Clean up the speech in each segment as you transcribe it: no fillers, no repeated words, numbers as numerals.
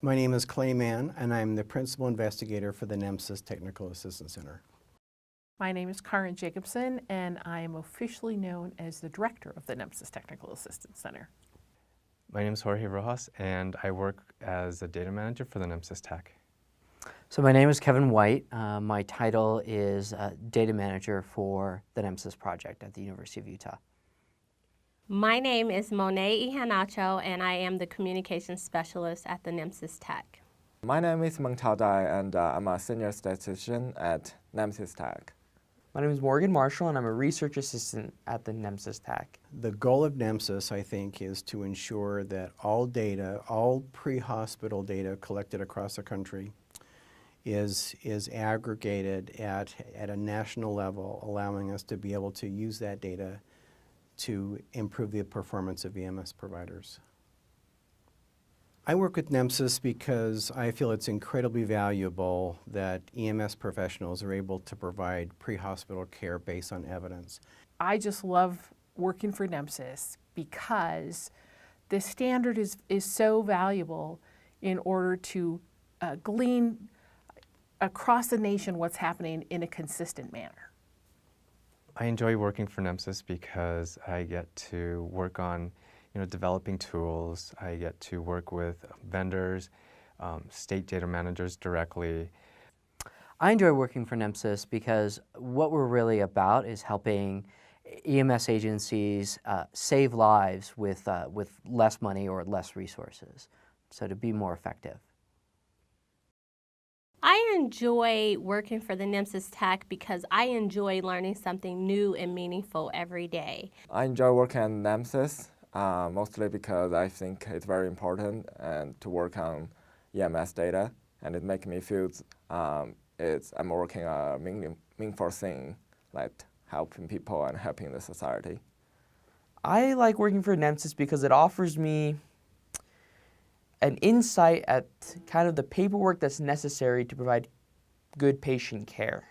My name is Clay Mann, and I'm the Principal Investigator for the NEMSIS Technical Assistance Center. My name is Karen Jacobson, and I am officially known as the Director of the NEMSIS Technical Assistance Center. My name is Jorge Rojas, and I work as a data manager for the NEMSIS TAC. So my name is Kevin White. My title is Data Manager for the NEMSIS project at the University of Utah. My name is Monet Ihanacho, and I am the Communications Specialist at the NEMSIS TAC. My name is Meng Chao Dai, and I'm a Senior Statistician at NEMSIS TAC. My name is Morgan Marshall, and I'm a Research Assistant at the NEMSIS TAC. The goal of NEMSIS, I think, is to ensure that all data, all pre-hospital data collected across the country is aggregated at a national level, allowing us to be able to use that data to improve the performance of EMS providers. I work with NEMSIS because I feel it's incredibly valuable that EMS professionals are able to provide pre-hospital care based on evidence. I just love working for NEMSIS because the standard is so valuable in order to glean across the nation what's happening in a consistent manner. I enjoy working for NEMSIS because I get to work on developing tools. I get to work with vendors, state data managers directly. I enjoy working for NEMSIS because what we're really about is helping EMS agencies save lives with less money or less resources, so to be more effective. I enjoy working for the NEMSIS TAC because I enjoy learning something new and meaningful every day. I enjoy working at NEMSIS mostly because I think it's very important and to work on EMS data, and it makes me feel I'm working a meaningful thing, like helping people and helping the society. I like working for NEMSIS because it offers me an insight at kind of the paperwork that's necessary to provide good patient care.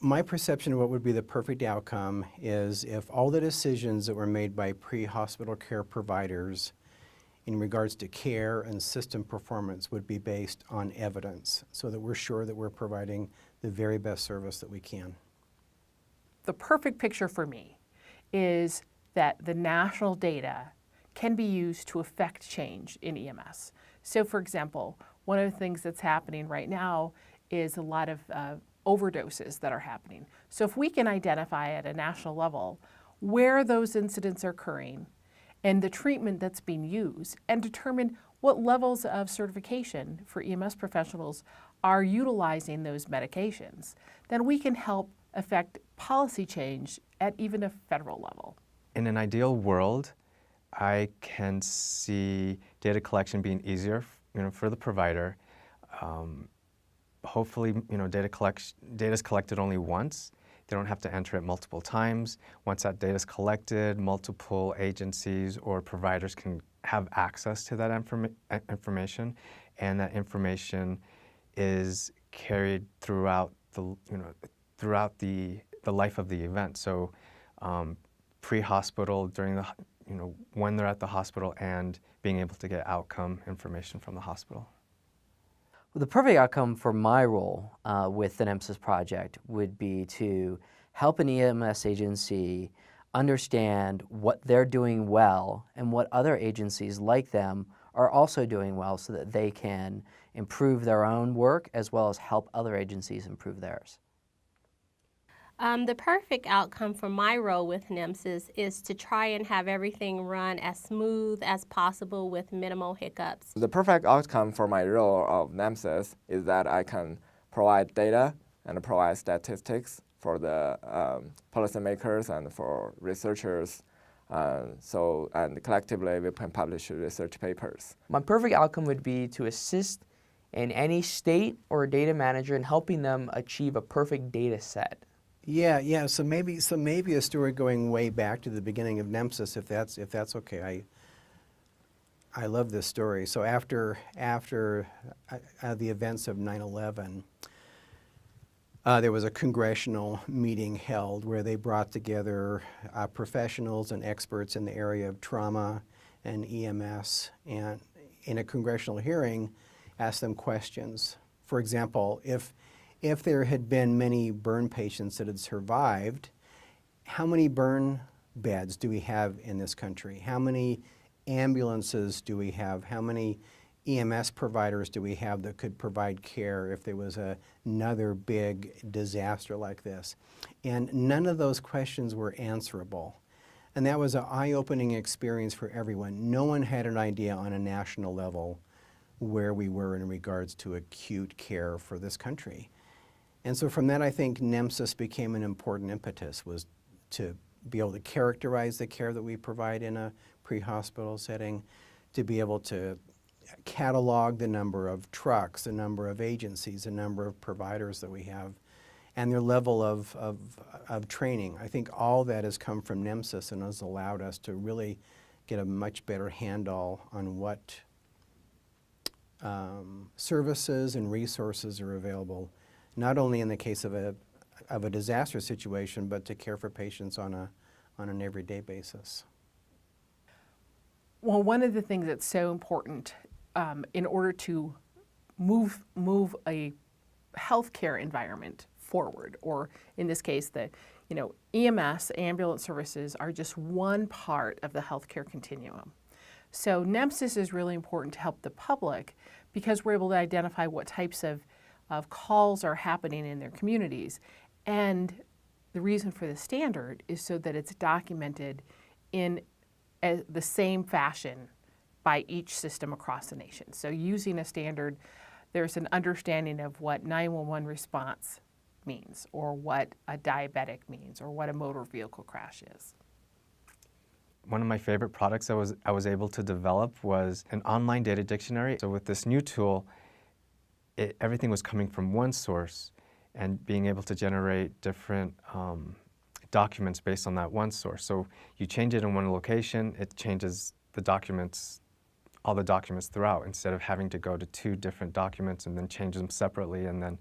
My perception of what would be the perfect outcome is if all the decisions that were made by pre-hospital care providers in regards to care and system performance would be based on evidence, so that we're sure that we're providing the very best service that we can. The perfect picture for me is that the national data can be used to affect change in EMS. So for example, one of the things that's happening right now is a lot of overdoses that are happening. So if we can identify at a national level where those incidents are occurring and the treatment that's being used, and determine what levels of certification for EMS professionals are utilizing those medications, then we can help affect policy change at even a federal level. In an ideal world, I can see data collection being easier, for the provider. Hopefully, data is collected only once. They don't have to enter it multiple times. Once that data is collected, multiple agencies or providers can have access to that information, and that information is carried throughout the life of the event. So, pre-hospital, during the when they're at the hospital, and being able to get outcome information from the hospital. Well, the perfect outcome for my role with the NEMSIS project would be to help an EMS agency understand what they're doing well and what other agencies like them are also doing well, so that they can improve their own work as well as help other agencies improve theirs. The perfect outcome for my role with NEMSIS is to try and have everything run as smooth as possible with minimal hiccups. The perfect outcome for my role of NEMSIS is that I can provide data and provide statistics for the policymakers and for researchers, and collectively we can publish research papers. My perfect outcome would be to assist in any state or data manager in helping them achieve a perfect data set. Yeah. So maybe a story going way back to the beginning of NEMSIS, if that's okay. I love this story. So after the events of 9/11, there was a congressional meeting held where they brought together professionals and experts in the area of trauma and EMS, and in a congressional hearing, ask them questions. For example, if there had been many burn patients that had survived, how many burn beds do we have in this country? How many ambulances do we have? How many EMS providers do we have that could provide care if there was another big disaster like this? And none of those questions were answerable. And that was an eye-opening experience for everyone. No one had an idea on a national level where we were in regards to acute care for this country. And so from that, I think NEMSIS became an important impetus, was to be able to characterize the care that we provide in a pre-hospital setting, to be able to catalog the number of trucks, the number of agencies, the number of providers that we have, and their level of training. I think all that has come from NEMSIS and has allowed us to really get a much better handle on what services and resources are available, not only in the case of a disaster situation, but to care for patients on an everyday basis. Well, one of the things that's so important in order to move a healthcare environment forward, or in this case, EMS, ambulance services, are just one part of the healthcare continuum. So NEMSIS is really important to help the public because we're able to identify what types of calls are happening in their communities. And the reason for the standard is so that it's documented in the same fashion by each system across the nation. So using a standard, there's an understanding of what 911 response means, or what a diabetic means, or what a motor vehicle crash is. One of my favorite products I was able to develop was an online data dictionary. So with this new tool, everything was coming from one source, and being able to generate different documents based on that one source. So you change it in one location, it changes the documents, all the documents throughout, instead of having to go to two different documents and then change them separately, and then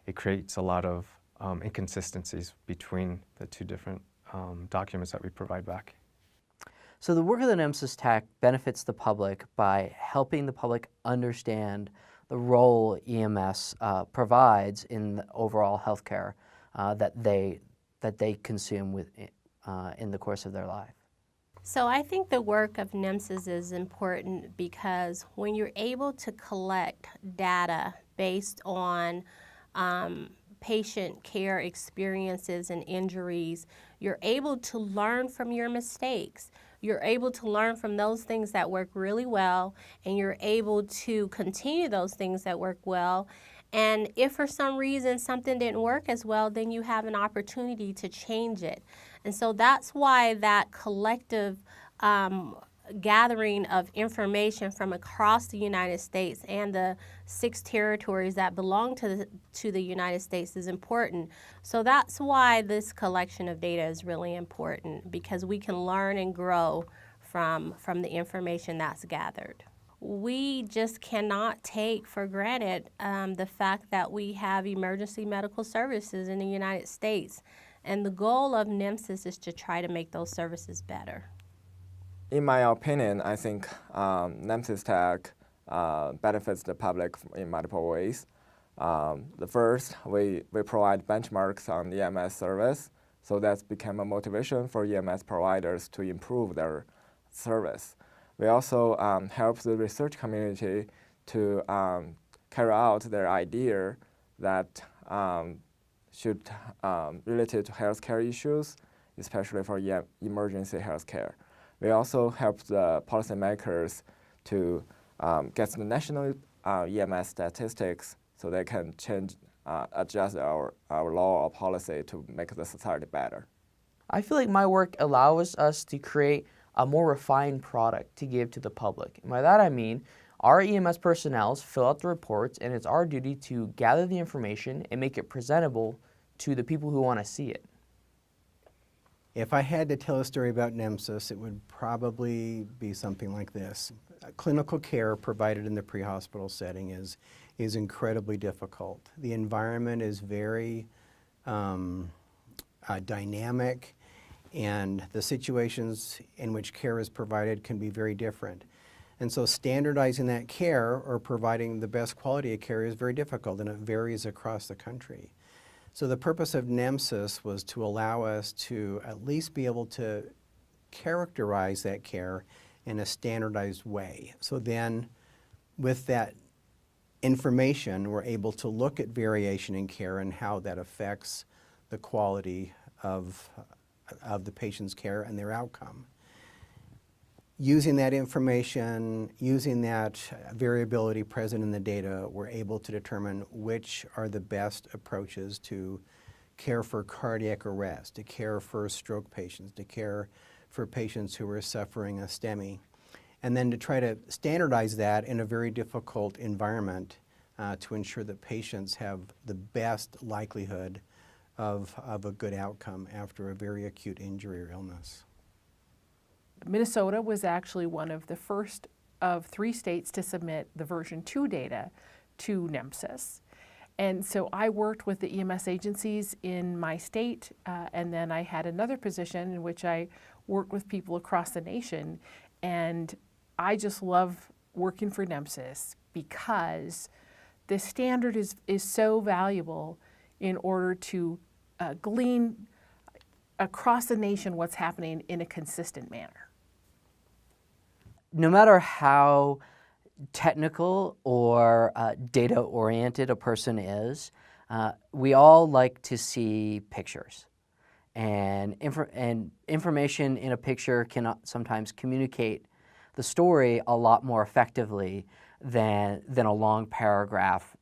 it creates a lot of inconsistencies between the two different documents that we provide back. So the work of the NEMSIS TAC benefits the public by helping the public understand the role EMS provides in the overall healthcare that they consume in the course of their life. So I think the work of NEMSIS is important because when you're able to collect data based on patient care experiences and injuries, you're able to learn from your mistakes. You're able to learn from those things that work really well, and you're able to continue those things that work well. And if for some reason something didn't work as well, then you have an opportunity to change it. And so that's why that collective gathering of information from across the United States and the 6 territories that belong to the United States is important. So that's why this collection of data is really important, because we can learn and grow from the information that's gathered. We just cannot take for granted the fact that we have emergency medical services in the United States. And the goal of NEMSIS is to try to make those services better. In my opinion, I think NEMSIS TAC benefits the public in multiple ways. The first, we provide benchmarks on EMS service, so that's become a motivation for EMS providers to improve their service. We also help the research community to carry out their idea that should related to healthcare issues, especially for emergency healthcare. We also help the policymakers to get the national EMS statistics so they can adjust our law or policy to make the society better. I feel like my work allows us to create a more refined product to give to the public. And by that I mean our EMS personnel fill out the reports, and it's our duty to gather the information and make it presentable to the people who want to see it. If I had to tell a story about NEMSIS, it would probably be something like this. Clinical care provided in the pre-hospital setting is incredibly difficult. The environment is very dynamic, and the situations in which care is provided can be very different. And so standardizing that care or providing the best quality of care is very difficult, and it varies across the country. So the purpose of NEMSIS was to allow us to at least be able to characterize that care in a standardized way. So then with that information, we're able to look at variation in care and how that affects the quality of the patient's care and their outcome. Using that information, using that variability present in the data, we're able to determine which are the best approaches to care for cardiac arrest, to care for stroke patients, to care for patients who are suffering a STEMI, and then to try to standardize that in a very difficult environment to ensure that patients have the best likelihood of a good outcome after a very acute injury or illness. Minnesota was actually one of the first of 3 states to submit the version 2 data to NEMSIS. And so I worked with the EMS agencies in my state, and then I had another position in which I worked with people across the nation. And I just love working for NEMSIS because the standard is so valuable in order to glean across the nation what's happening in a consistent manner. No matter how technical or data-oriented a person is, we all like to see pictures. And information in a picture can sometimes communicate the story a lot more effectively than a long paragraph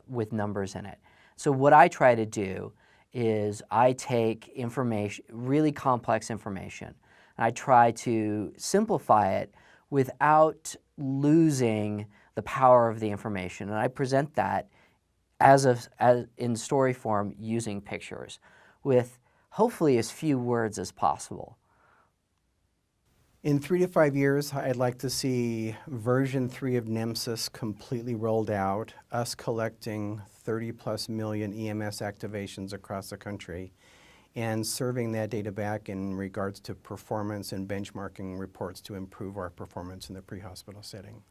with numbers in it. So what I try to do is I take information, really complex information, and I try to simplify it without losing the power of the information. And I present that as in story form using pictures with hopefully as few words as possible. In 3 to 5 years, I'd like to see version 3 of NEMSIS completely rolled out, us collecting 30+ million EMS activations across the country, and serving that data back in regards to performance and benchmarking reports to improve our performance in the pre-hospital setting.